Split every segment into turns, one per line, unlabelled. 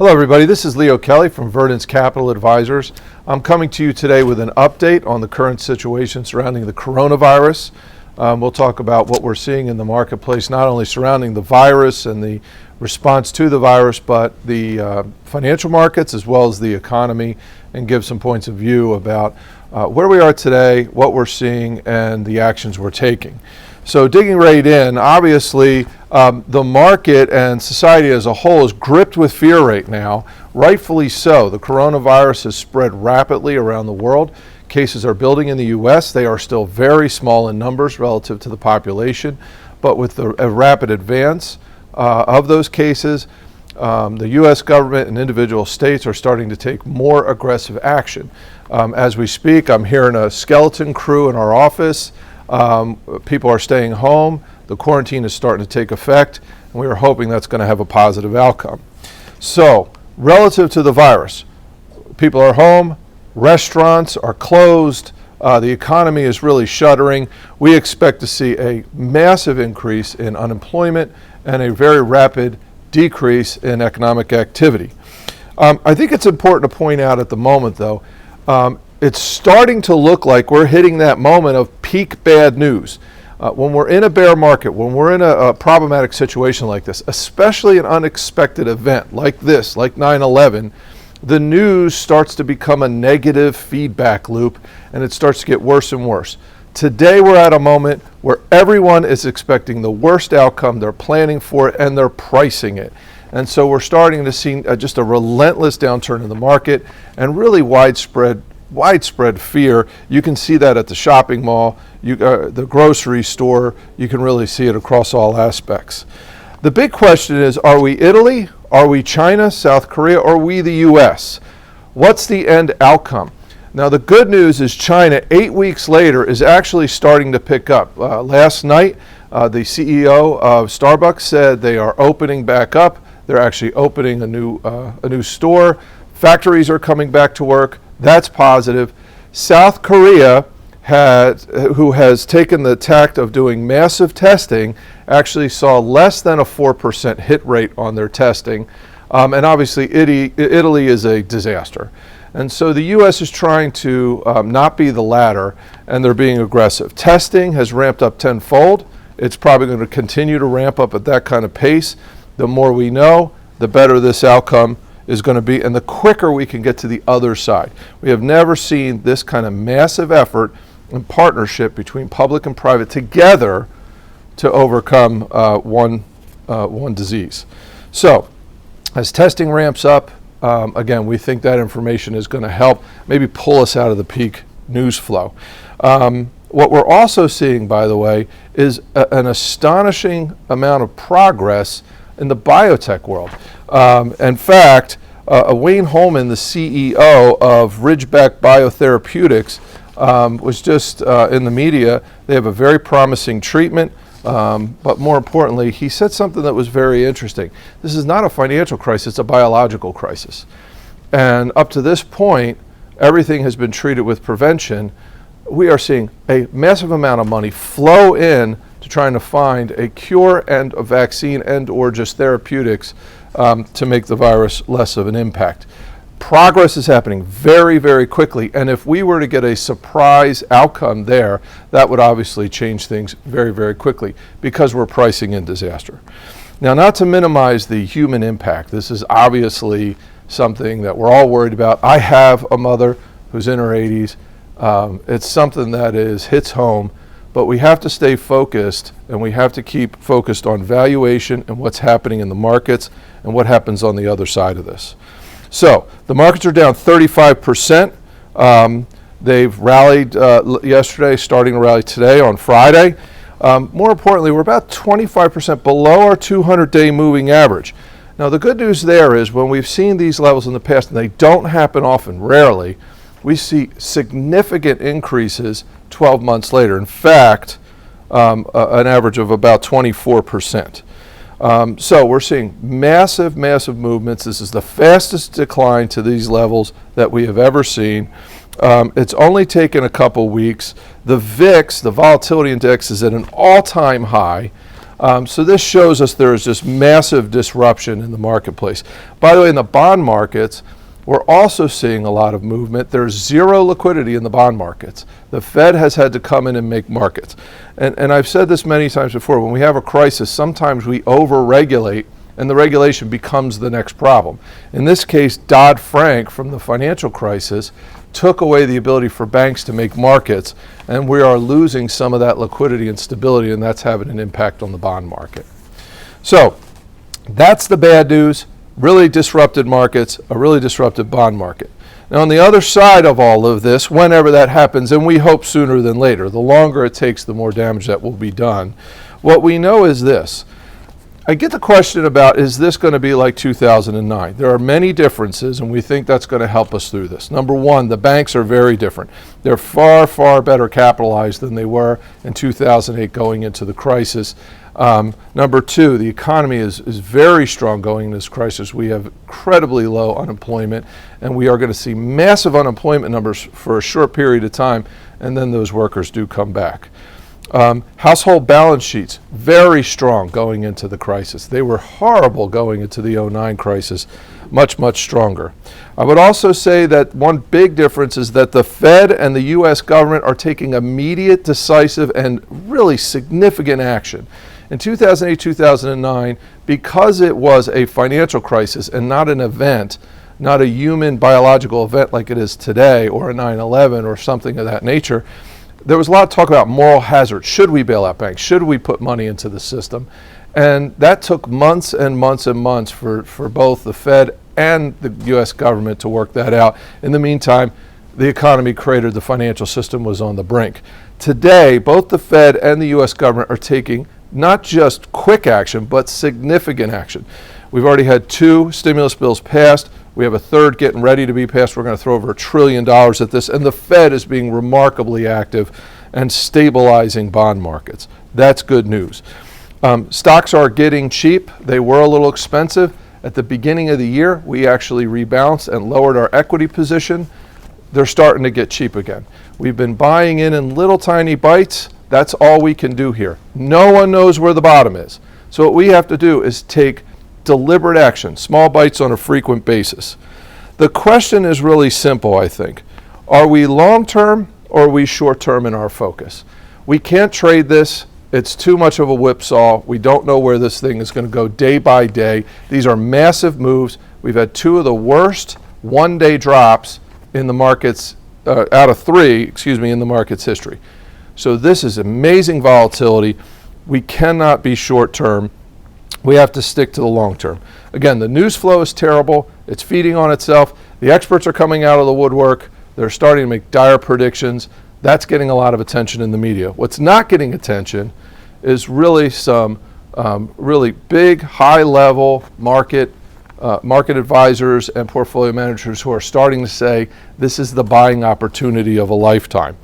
Hello everybody, this is Leo Kelly from Verdence Capital Advisors. I'm coming to you today with an update on the current situation surrounding the coronavirus. We'll talk about what we're seeing in the marketplace, not only surrounding the virus and the response to the virus, but the financial markets as well as the economy, and give some points of view about where we are today, what we're seeing, and the actions we're taking. So digging right in, obviously the market and society as a whole is gripped with fear right now, rightfully so. The coronavirus has spread rapidly around the world. Cases are building in the U.S. They are still very small in numbers relative to the population, but with the rapid advance of those cases, the U.S. government and individual states are starting to take more aggressive action. As we speak, I'm hearing a skeleton crew in our office. People are staying home. The quarantine is starting to take effect, and we are hoping that's going to have a positive outcome. So, relative to the virus, people are home, restaurants are closed, the economy is really shuddering. We expect to see a massive increase in unemployment and a very rapid decrease in economic activity. I think it's important to point out at the moment, though, it's starting to look like we're hitting that moment of peak bad news. When we're in a bear market, when we're in a problematic situation like this, especially an unexpected event like this, like 9/11, the news starts to become a negative feedback loop, and it starts to get worse and worse. Today we're at a moment where everyone is expecting the worst outcome, they're planning for it, and they're pricing it. And so we're starting to see just a relentless downturn in the market and really widespread fear. You can see that at the shopping mall, the grocery store. You can really see it across all aspects. The big question is, are we Italy? Are we China, South Korea, or are we the U.S.? What's the end outcome? Now, the good news is China, 8 weeks later, is actually starting to pick up. Last night, the CEO of Starbucks said they are opening back up. They're actually opening a new store. Factories are coming back to work. That's positive. South Korea, who has taken the tact of doing massive testing, actually saw less than a 4% hit rate on their testing. And obviously, Italy is a disaster. And so the U.S. is trying to not be the latter, and they're being aggressive. Testing has ramped up tenfold. It's probably going to continue to ramp up at that kind of pace. The more we know, the better this outcome is going to be, and the quicker we can get to the other side. We have never seen this kind of massive effort and partnership between public and private together to overcome one disease. So, as testing ramps up, again, we think that information is going to help maybe pull us out of the peak news flow. What we're also seeing, by the way, is an astonishing amount of progress in the biotech world. In fact, Wayne Holman, the CEO of Ridgeback Biotherapeutics, was just in the media. They have a very promising treatment, but more importantly, he said something that was very interesting. This is not a financial crisis, it's a biological crisis. And up to this point, everything has been treated with prevention. We are seeing a massive amount of money flow in to trying to find a cure and a vaccine and or just therapeutics to make the virus less of an impact. Progress is happening very, very quickly, and if we were to get a surprise outcome there, that would obviously change things very, very quickly because we're pricing in disaster. Now, not to minimize the human impact, this is obviously something that we're all worried about. I have a mother who's in her 80s. It's something that hits home, but we have to stay focused, and we have to keep focused on valuation and what's happening in the markets and what happens on the other side of this. So the markets are down 35%. They've rallied yesterday, starting to rally today on Friday. More importantly, we're about 25% below our 200-day moving average. Now, the good news there is when we've seen these levels in the past, and they don't happen often, rarely, we see significant increases 12 months later. In fact, an average of about 24%. So we're seeing massive movements. This is the fastest decline to these levels that we have ever seen. It's only taken a couple weeks. The VIX, the volatility index, is at an all-time high. So this shows us there is just massive disruption in the marketplace. By the way, in the bond markets, we're also seeing a lot of movement. There's zero liquidity in the bond markets. The Fed has had to come in and make markets. And I've said this many times before, when we have a crisis, sometimes we over-regulate and the regulation becomes the next problem. In this case, Dodd-Frank from the financial crisis took away the ability for banks to make markets, and we are losing some of that liquidity and stability, and that's having an impact on the bond market. So that's the bad news. Really disrupted markets, a really disrupted bond market. Now on the other side of all of this, whenever that happens, and we hope sooner than later, the longer it takes, the more damage that will be done. What we know is this. I get the question about, is this going to be like 2009? There are many differences, and we think that's going to help us through this. Number one, the banks are very different. They're far, far better capitalized than they were in 2008 going into the crisis. Number two, the economy is very strong going into this crisis. We have incredibly low unemployment, and we are going to see massive unemployment numbers for a short period of time, and then those workers do come back. Household balance sheets, very strong going into the crisis. They were horrible going into the 2009 crisis, much, much stronger. I would also say that one big difference is that the Fed and the U.S. government are taking immediate, decisive, and really significant action. In 2008, 2009, because it was a financial crisis and not an event, not a human biological event like it is today, or a 9/11 or something of that nature, there was a lot of talk about moral hazard. Should we bail out banks? Should we put money into the system? And that took months and months and months for both the Fed and the U.S. government to work that out. In the meantime, the economy cratered, the financial system was on the brink. Today, both the Fed and the U.S. government are taking not just quick action, but significant action. We've already had 2 stimulus bills passed. We have a third getting ready to be passed. We're going to throw over $1 trillion at this, and the Fed is being remarkably active and stabilizing bond markets. That's good news. Stocks are getting cheap. They were a little expensive. At the beginning of the year, we actually rebalanced and lowered our equity position. They're starting to get cheap again. We've been buying in little tiny bites. That's all we can do here. No one knows where the bottom is. So what we have to do is take deliberate action, small bites on a frequent basis. The question is really simple, I think. Are we long-term or are we short-term in our focus? We can't trade this. It's too much of a whipsaw. We don't know where this thing is going to go day by day. These are massive moves. We've had 2 of the worst one-day drops in the markets, out of 3, in the market's history. So this is amazing volatility. We cannot be short-term. We have to stick to the long term. Again, the news flow is terrible. It's feeding on itself. The experts are coming out of the woodwork. They're starting to make dire predictions. That's getting a lot of attention in the media. What's not getting attention is really some really big, high-level market advisors and portfolio managers who are starting to say this is the buying opportunity of a lifetime.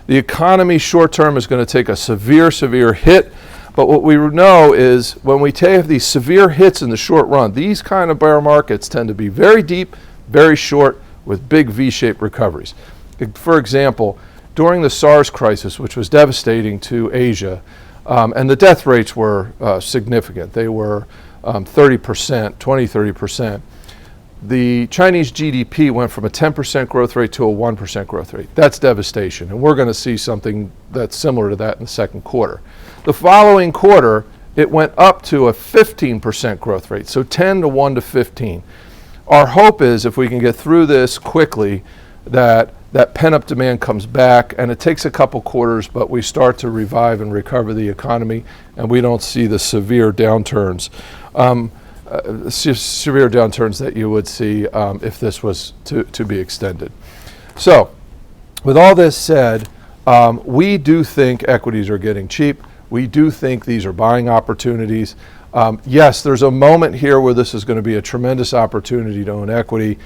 The economy short-term is going to take a severe, severe hit. But what we know is when we take these severe hits in the short run, these kind of bear markets tend to be very deep, very short, with big V-shaped recoveries. For example, during the SARS crisis, which was devastating to Asia, and the death rates were significant. They were 30%. The Chinese GDP went from a 10% growth rate to a 1% growth rate. That's devastation, and we're going to see something that's similar to that in the second quarter. The following quarter, it went up to a 15% growth rate, so 10 to 1 to 15. Our hope is if we can get through this quickly, that pent-up demand comes back, and it takes a couple quarters, but we start to revive and recover the economy, and we don't see the severe downturns. Severe downturns that you would see if this was to be extended. So, with all this said, we do think equities are getting cheap. We do think these are buying opportunities. Yes, there's a moment here where this is going to be a tremendous opportunity to own equity.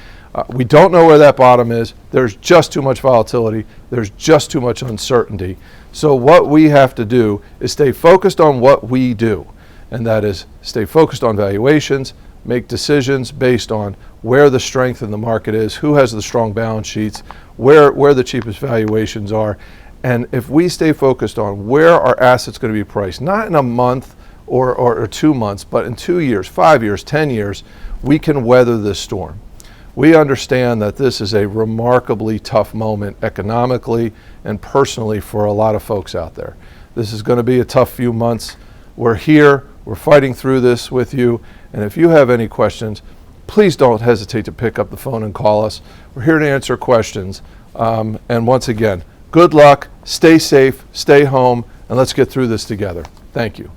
We don't know where that bottom is. There's just too much volatility. There's just too much uncertainty. So what we have to do is stay focused on what we do. And that is stay focused on valuations, make decisions based on where the strength in the market is, who has the strong balance sheets, where the cheapest valuations are. And if we stay focused on where our assets going to be priced, not in a month or 2 months, but in 2 years, 5 years, 10 years, we can weather this storm. We understand that this is a remarkably tough moment economically and personally for a lot of folks out there. This is going to be a tough few months. We're here, we're fighting through this with you, and if you have any questions, please don't hesitate to pick up the phone and call us. We're here to answer questions. And once again, good luck, stay safe, stay home, and let's get through this together. Thank you.